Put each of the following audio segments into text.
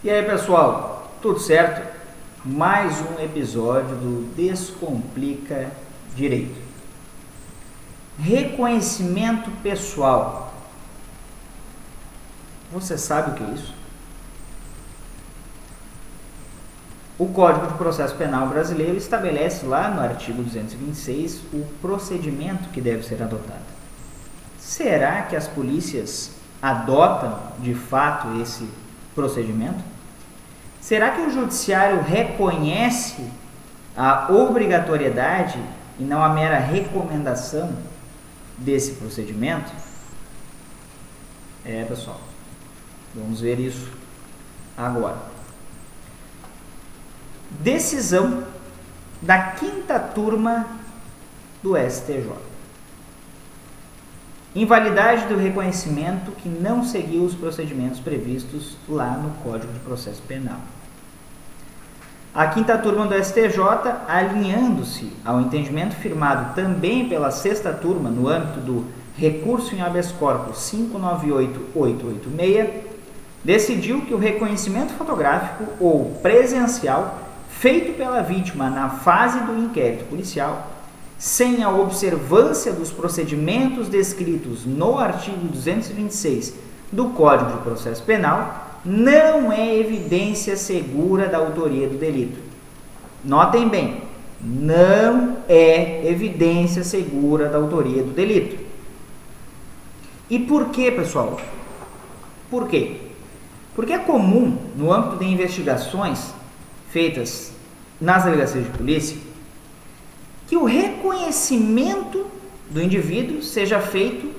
E aí, pessoal, tudo certo? Mais um episódio do Descomplica Direito. Reconhecimento pessoal. Você sabe o que é isso? O Código de Processo Penal brasileiro estabelece lá no artigo 226 o procedimento que deve ser adotado. Será que as polícias adotam de fato esse procedimento? Será que o judiciário reconhece a obrigatoriedade e não a mera recomendação desse procedimento? Pessoal, vamos ver isso agora. Decisão da 5ª turma do STJ. Invalidade do reconhecimento que não seguiu os procedimentos previstos lá no Código de Processo Penal. A 5ª turma do STJ, alinhando-se ao entendimento firmado também pela 6ª turma no âmbito do recurso em habeas corpus 598886, decidiu que o reconhecimento fotográfico ou presencial feito pela vítima na fase do inquérito policial, sem a observância dos procedimentos descritos no artigo 226 do Código de Processo Penal, não é evidência segura da autoria do delito. Notem bem, não é evidência segura da autoria do delito. E por quê, pessoal? Por quê? Porque é comum, no âmbito de investigações feitas nas delegacias de polícia, que o reconhecimento do indivíduo seja feito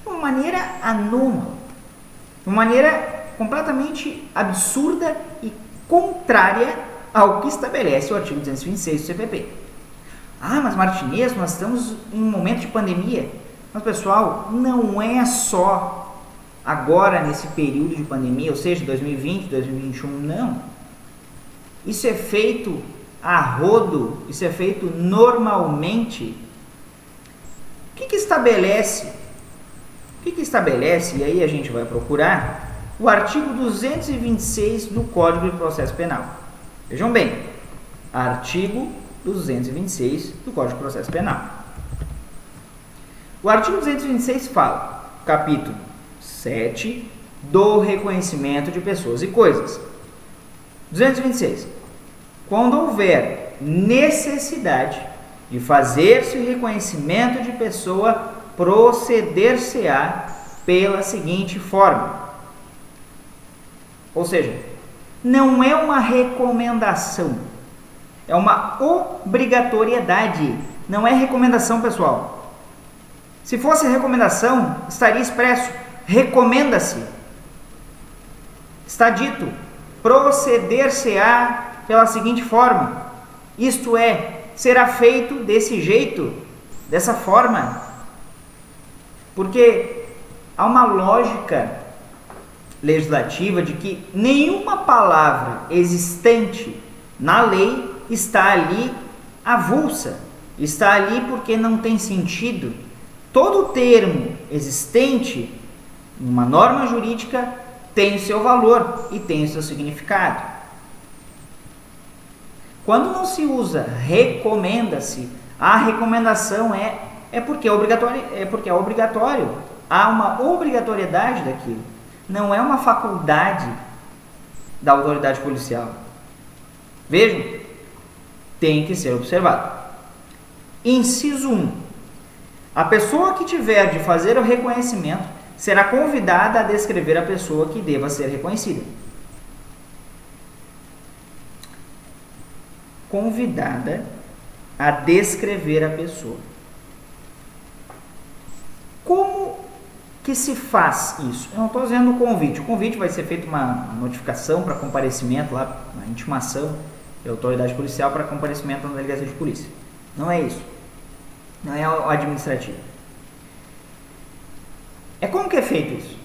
de uma maneira anômala, de uma maneira completamente absurda e contrária ao que estabelece o artigo 226 do CPP. Mas Martinez, nós estamos em um momento de pandemia. Mas, pessoal, não é só agora nesse período de pandemia, ou seja, 2020, 2021, não. Isso é feito a rodo, isso é feito normalmente. O que estabelece? E aí a gente vai procurar o artigo 226 do Código de Processo Penal. Vejam bem, artigo 226 do Código de Processo Penal. O artigo 226 fala, capítulo 7, do reconhecimento de pessoas e coisas. 226. Quando houver necessidade de fazer-se o reconhecimento de pessoa, proceder-se-á pela seguinte forma. Ou seja, não é uma recomendação, é uma obrigatoriedade, não é recomendação, pessoal. Se fosse recomendação, estaria expresso, recomenda-se. Está dito, proceder-se-á pela seguinte forma, isto é, será feito desse jeito, dessa forma, porque há uma lógica legislativa de que nenhuma palavra existente na lei está ali avulsa, está ali porque não tem sentido. Todo termo existente numa norma jurídica tem o seu valor e tem o seu significado. Quando não se usa recomenda-se, a recomendação é porque é obrigatório, há uma obrigatoriedade daquilo, não é uma faculdade da autoridade policial. Vejam, tem que ser observado. Inciso 1. A pessoa que tiver de fazer o reconhecimento será convidada a descrever a pessoa que deva ser reconhecida. Convidada a descrever a pessoa. Como que se faz isso? Eu não estou dizendo o convite. O convite vai ser feita uma notificação para comparecimento, lá, uma intimação da autoridade policial para comparecimento na delegacia de polícia. Não é isso. Não é o administrativo. Como que é feito isso?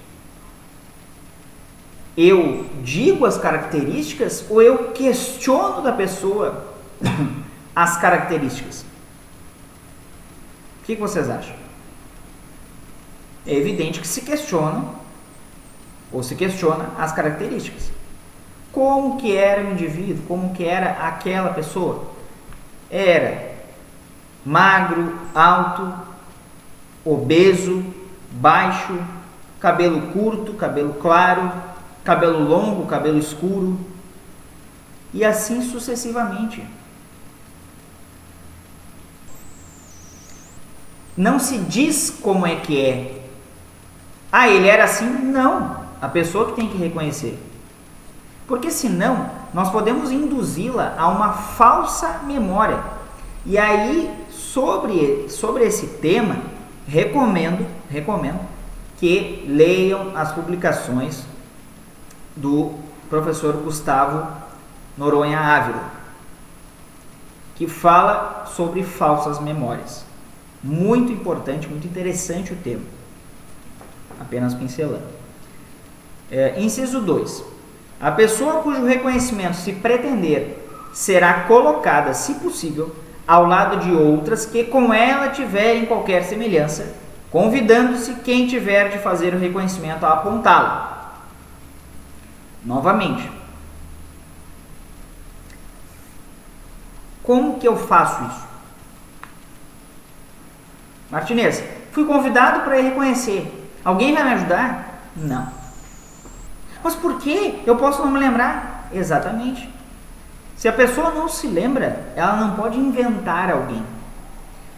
Eu digo as características ou eu questiono da pessoa as características? O que vocês acham? É evidente que se questiona ou se questiona as características. Como que era o indivíduo? Como que era aquela pessoa? Era magro, alto, obeso, baixo, cabelo curto, cabelo claro, cabelo longo, cabelo escuro, e assim sucessivamente. Não se diz como é que é. Ah, ele era assim? Não. A pessoa que tem que reconhecer. Porque senão, nós podemos induzi-la a uma falsa memória. E aí, sobre esse tema, recomendo que leiam as publicações do professor Gustavo Noronha Ávila, que fala sobre falsas memórias. Muito importante, muito interessante o tema. Apenas pincelando. Inciso 2. A pessoa cujo reconhecimento se pretender será colocada, se possível, ao lado de outras que com ela tiverem qualquer semelhança, convidando-se quem tiver de fazer o reconhecimento a apontá-la. Novamente. Como que eu faço isso? Martinez, fui convidado para ir reconhecer. Alguém vai me ajudar? Não. Mas por que? Eu posso não me lembrar? Exatamente. Se a pessoa não se lembra, ela não pode inventar alguém.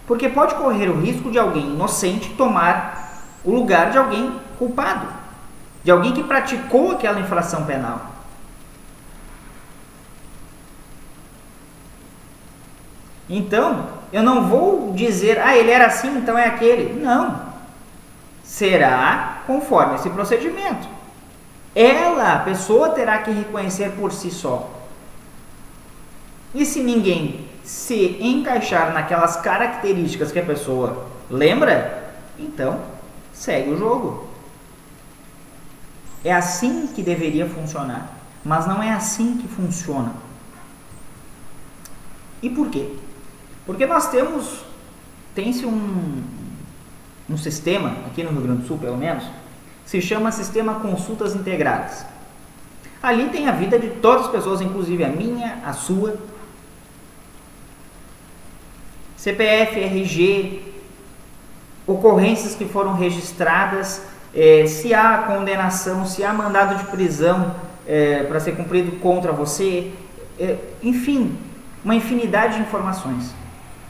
Porque pode correr o risco de alguém inocente tomar o lugar de alguém culpado, de alguém que praticou aquela infração penal. Então, eu não vou dizer, ele era assim, então é aquele. Não. Será conforme esse procedimento. A pessoa terá que reconhecer por si só. E se ninguém se encaixar naquelas características que a pessoa lembra, então segue o jogo. É assim que deveria funcionar, mas não é assim que funciona. E por quê? Porque nós tem-se um sistema, aqui no Rio Grande do Sul pelo menos, se chama Sistema Consultas Integradas. Ali tem a vida de todas as pessoas, inclusive a minha, a sua, CPF, RG, ocorrências que foram registradas, se há condenação, se há mandado de prisão para ser cumprido contra você, enfim, uma infinidade de informações.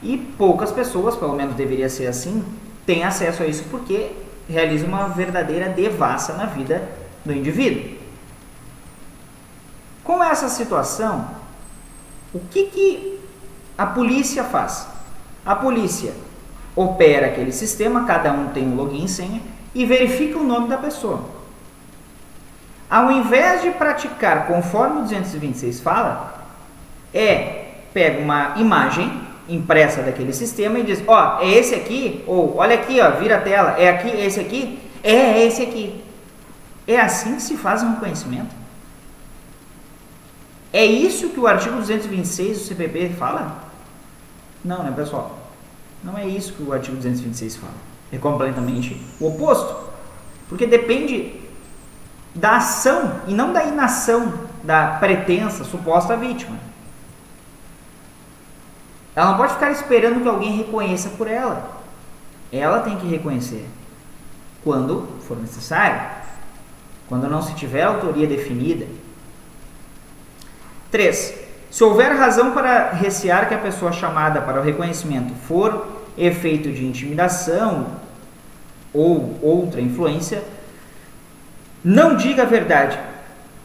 E poucas pessoas, pelo menos deveria ser assim, têm acesso a isso porque realiza uma verdadeira devassa na vida do indivíduo. Com essa situação, o que a polícia faz? A polícia opera aquele sistema, cada um tem um login e senha, e verifica o nome da pessoa. Ao invés de praticar conforme o 226 fala, pega uma imagem impressa daquele sistema e diz, é esse aqui, ou olha aqui, vira a tela, é aqui, é esse aqui? É esse aqui. É assim que se faz um reconhecimento? É isso que o artigo 226 do CPP fala? Não, né, pessoal? Não é isso que o artigo 226 fala. É completamente o oposto. Porque depende da ação e não da inação da pretensa, suposta vítima. Ela não pode ficar esperando que alguém reconheça por ela. Ela tem que reconhecer quando for necessário, quando não se tiver autoria definida. 3. Se houver razão para recear que a pessoa chamada para o reconhecimento for efeito de intimidação ou outra influência, não diga a verdade.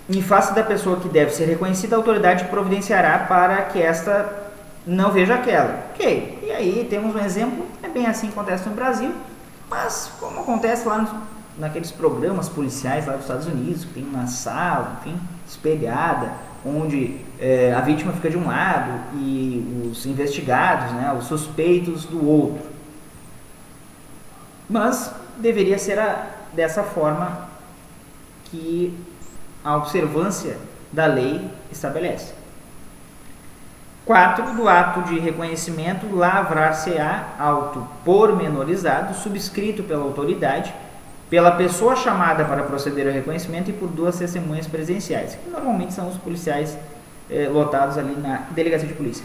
Em face da pessoa que deve ser reconhecida, a autoridade providenciará para que esta não veja aquela. Ok, e aí temos um exemplo, é bem assim que acontece no Brasil, mas como acontece lá naqueles programas policiais lá dos Estados Unidos, que tem uma sala, enfim, espelhada, onde a vítima fica de um lado e os investigados, os suspeitos do outro. Mas deveria ser dessa forma que a observância da lei estabelece. 4. Do ato de reconhecimento lavrar-se-á auto pormenorizado, subscrito pela autoridade, pela pessoa chamada para proceder ao reconhecimento e por 2 testemunhas presenciais, que normalmente são os policiais lotados ali na delegacia de polícia.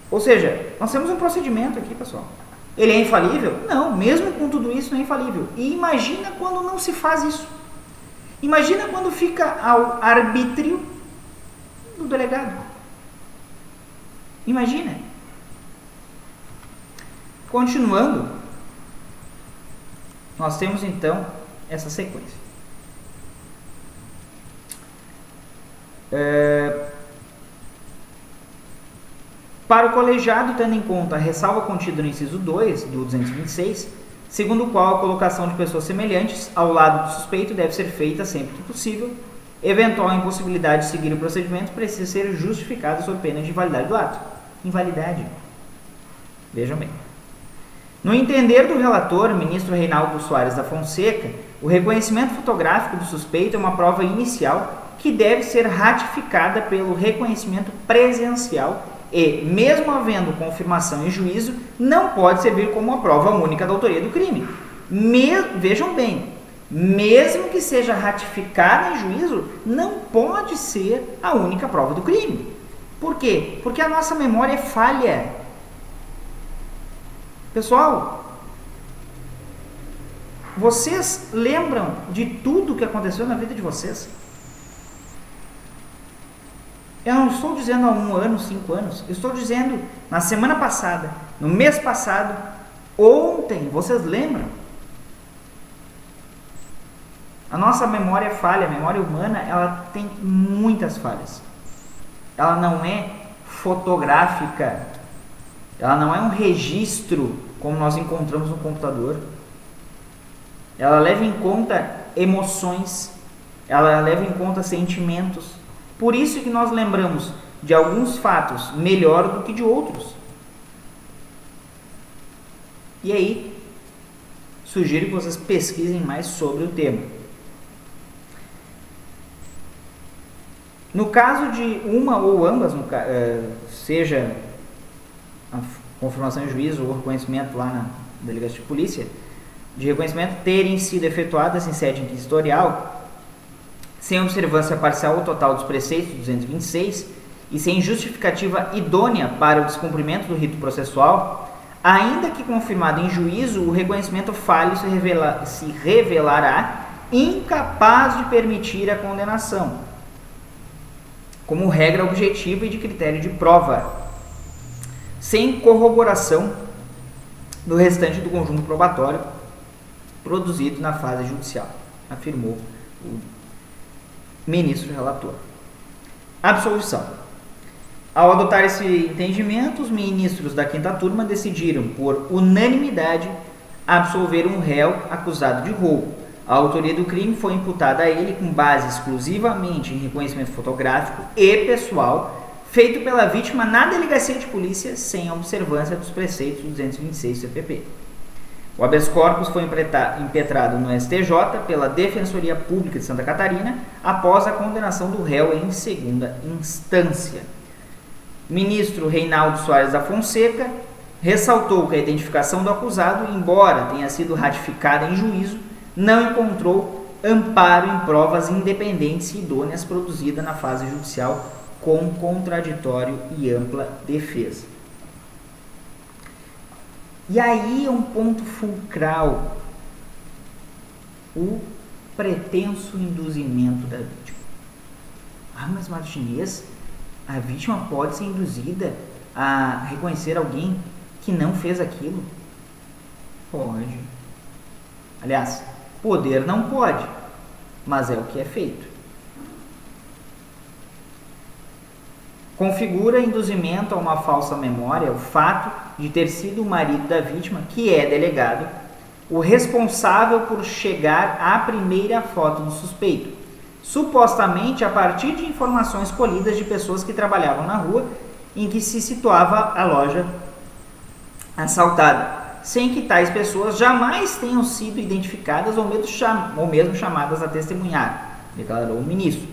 Ou seja, nós temos um procedimento aqui, pessoal. Ele é infalível? Não, mesmo com tudo isso não é infalível. E imagina quando não se faz isso. Imagina quando fica ao arbítrio do delegado. Imagina. Continuando, nós temos então essa sequência. Para o colegiado, tendo em conta a ressalva contida no inciso 2 do 226, segundo o qual a colocação de pessoas semelhantes ao lado do suspeito deve ser feita sempre que possível, eventual impossibilidade de seguir o procedimento precisa ser justificada sob pena de invalidade do ato. Invalidade. Vejam bem. No entender do relator, ministro Reinaldo Soares da Fonseca, o reconhecimento fotográfico do suspeito é uma prova inicial que deve ser ratificada pelo reconhecimento presencial e, mesmo havendo confirmação em juízo, não pode servir como uma prova única da autoria do crime. Vejam bem, mesmo que seja ratificada em juízo, não pode ser a única prova do crime. Por quê? Porque a nossa memória é falha. Pessoal, vocês lembram de tudo que aconteceu na vida de vocês? Eu não estou dizendo há 1 ano, 5 anos. Eu estou dizendo na semana passada, no mês passado, ontem. Vocês lembram? A nossa memória é falha. A memória humana, ela tem muitas falhas. Ela não é fotográfica. Ela não é um registro como nós encontramos no computador. Ela leva em conta emoções. Ela leva em conta sentimentos. Por isso que nós lembramos de alguns fatos melhor do que de outros. E aí, sugiro que vocês pesquisem mais sobre o tema. No caso de uma ou ambas, seja a confirmação em juízo ou reconhecimento lá na delegacia de polícia, de reconhecimento terem sido efetuadas em sede inquisitorial, sem observância parcial ou total dos preceitos do 226 e sem justificativa idônea para o descumprimento do rito processual, ainda que confirmado em juízo, o reconhecimento falho se revelará incapaz de permitir a condenação, como regra objetiva e de critério de prova, sem corroboração do restante do conjunto probatório produzido na fase judicial, afirmou o ministro relator. Absolvição. Ao adotar esse entendimento, os ministros da 5ª turma decidiram, por unanimidade, absolver um réu acusado de roubo. A autoria do crime foi imputada a ele com base exclusivamente em reconhecimento fotográfico e pessoal, feito pela vítima na delegacia de polícia, sem a observância dos preceitos do 226 CPP. O habeas corpus foi impetrado no STJ pela Defensoria Pública de Santa Catarina após a condenação do réu em segunda instância. O ministro Reinaldo Soares da Fonseca ressaltou que a identificação do acusado, embora tenha sido ratificada em juízo, não encontrou amparo em provas independentes e idôneas produzidas na fase judicial com contraditório e ampla defesa. E aí é um ponto fulcral, o pretenso induzimento da vítima. Mas Martinez, a vítima pode ser induzida a reconhecer alguém que não fez aquilo? Pode. Aliás, poder não pode, mas é o que é feito. Configura induzimento a uma falsa memória o fato de ter sido o marido da vítima, que é delegado, o responsável por chegar à primeira foto do suspeito, supostamente a partir de informações colhidas de pessoas que trabalhavam na rua em que se situava a loja assaltada, sem que tais pessoas jamais tenham sido identificadas ou mesmo chamadas a testemunhar, declarou o ministro.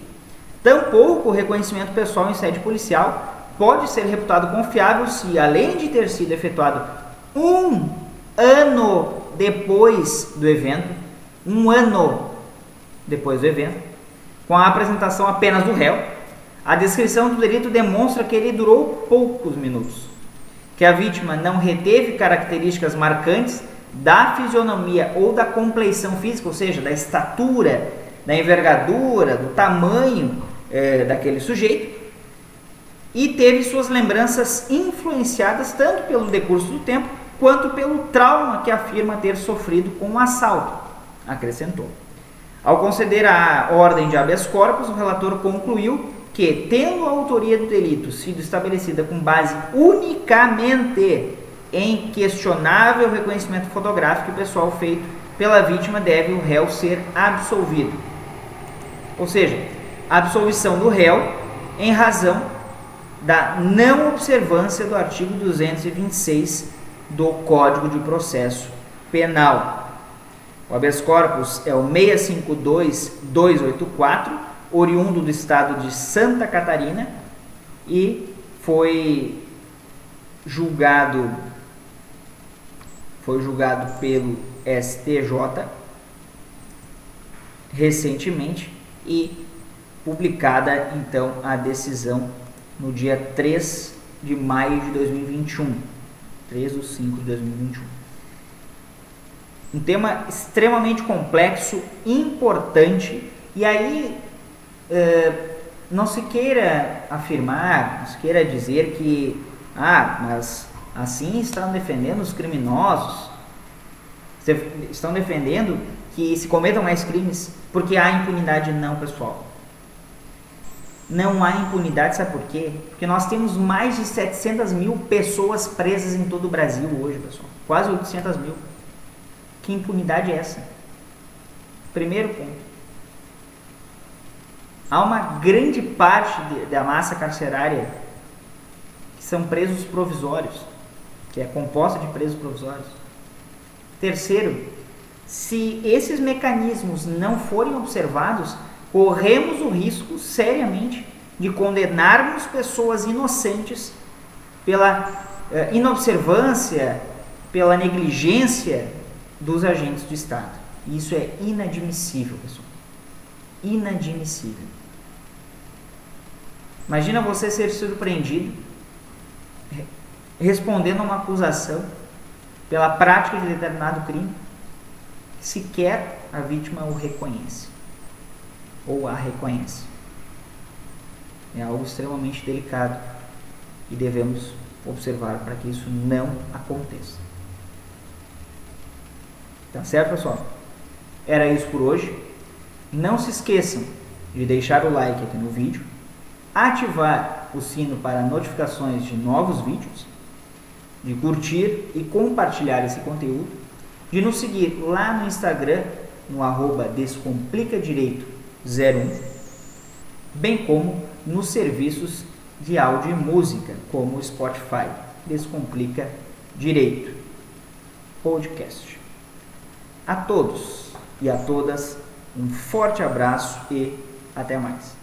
Tampouco o reconhecimento pessoal em sede policial pode ser reputado confiável se, além de ter sido efetuado 1 ano depois do evento, um ano depois do evento, com a apresentação apenas do réu. A descrição do delito demonstra que ele durou poucos minutos, que a vítima não reteve características marcantes da fisionomia ou da compleição física, ou seja, da estatura, da envergadura, do tamanho daquele sujeito, e teve suas lembranças influenciadas tanto pelo decurso do tempo quanto pelo trauma que afirma ter sofrido com o assalto, acrescentou. Ao conceder a ordem de habeas corpus, o relator concluiu que, tendo a autoria do delito sido estabelecida com base unicamente em questionável reconhecimento fotográfico e pessoal feito pela vítima, deve o réu ser absolvido. Ou seja, a absolvição do réu em razão da não observância do artigo 226 do Código de Processo Penal. O habeas corpus é o 652284, oriundo do estado de Santa Catarina, e foi julgado pelo STJ recentemente e publicada então a decisão no dia 3 de maio de 2021, 3/5 de 2021. Um tema extremamente complexo, importante, e aí não se queira afirmar, não se queira dizer que, mas assim estão defendendo os criminosos, estão defendendo que se cometam mais crimes porque há impunidade. Não, pessoal. Não há impunidade, sabe por quê? Porque nós temos mais de 700 mil pessoas presas em todo o Brasil hoje, pessoal. Quase 800 mil. Que impunidade é essa? Primeiro ponto. Há uma grande parte da massa carcerária que são presos provisórios, que é composta de presos provisórios. Terceiro, se esses mecanismos não forem observados, corremos o risco seriamente de condenarmos pessoas inocentes pela inobservância, pela negligência dos agentes do Estado. E isso é inadmissível, pessoal. Inadmissível. Imagina você ser surpreendido respondendo a uma acusação pela prática de determinado crime, sequer a vítima o reconhece ou a reconhece. É algo extremamente delicado e devemos observar para que isso não aconteça. Tá certo, pessoal? Era isso por hoje. Não se esqueçam de deixar o like aqui no vídeo, ativar o sino para notificações de novos vídeos, de curtir e compartilhar esse conteúdo, de nos seguir lá no Instagram, no @descomplicadireito01, bem como nos serviços de áudio e música, como o Spotify, Descomplica Direito Podcast. A todos e a todas, um forte abraço e até mais.